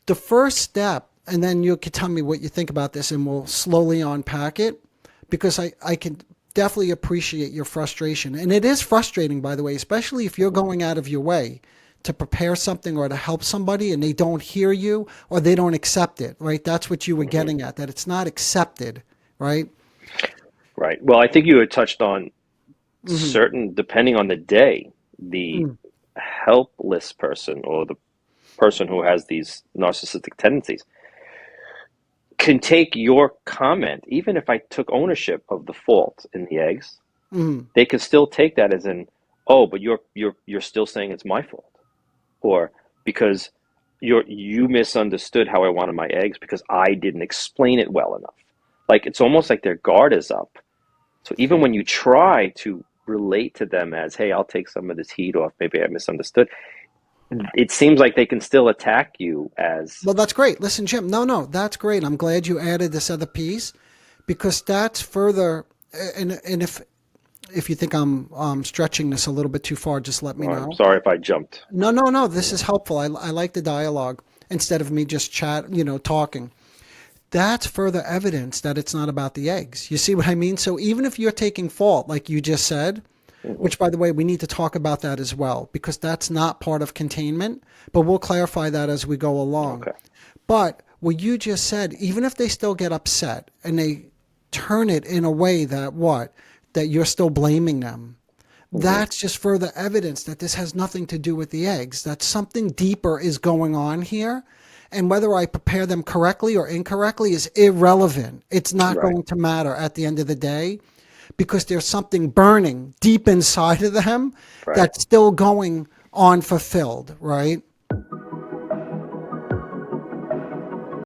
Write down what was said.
the first step, and then you can tell me what you think about this and we'll slowly unpack it, because I can definitely appreciate your frustration. And it is frustrating, by the way, especially if you're going out of your way to prepare something or to help somebody and they don't hear you or they don't accept it, right? That's what you were getting at, that it's not accepted, right? Right. Well, I think you had touched on Mm-hmm. certain, depending on the day, the helpless person or the person who has these narcissistic tendencies can take your comment, even if I took ownership of the fault in the eggs, Mm-hmm. they could still take that as in, oh, but you're still saying it's my fault, or because you misunderstood how I wanted my eggs because I didn't explain it well enough. Like it's almost like their guard is up. So even when you try to relate to them as, hey, I'll take some of this heat off, maybe I misunderstood, it seems like they can still attack you as Well, that's great. Listen, Jim, no, that's great. I'm glad you added this other piece, because that's further, and if you think I'm stretching this a little bit too far, just let me oh, I'm know. sorry if I jumped. No. This Yeah. is helpful. I like the dialogue instead of me just talking. That's further evidence that it's not about the eggs. You see what I mean? So even if you're taking fault, like you just said, Hmm. which by the way, we need to talk about that as well, because that's not part of containment, but we'll clarify that as we go along. Okay. But what you just said, even if they still get upset and they turn it in a way that that you're still blaming them, Hmm. that's just further evidence that this has nothing to do with the eggs, that something deeper is going on here. And whether I prepare them correctly or incorrectly is irrelevant. It's not Right. going to matter at the end of the day, because there's something burning deep inside of them Right. that's still going unfulfilled, right?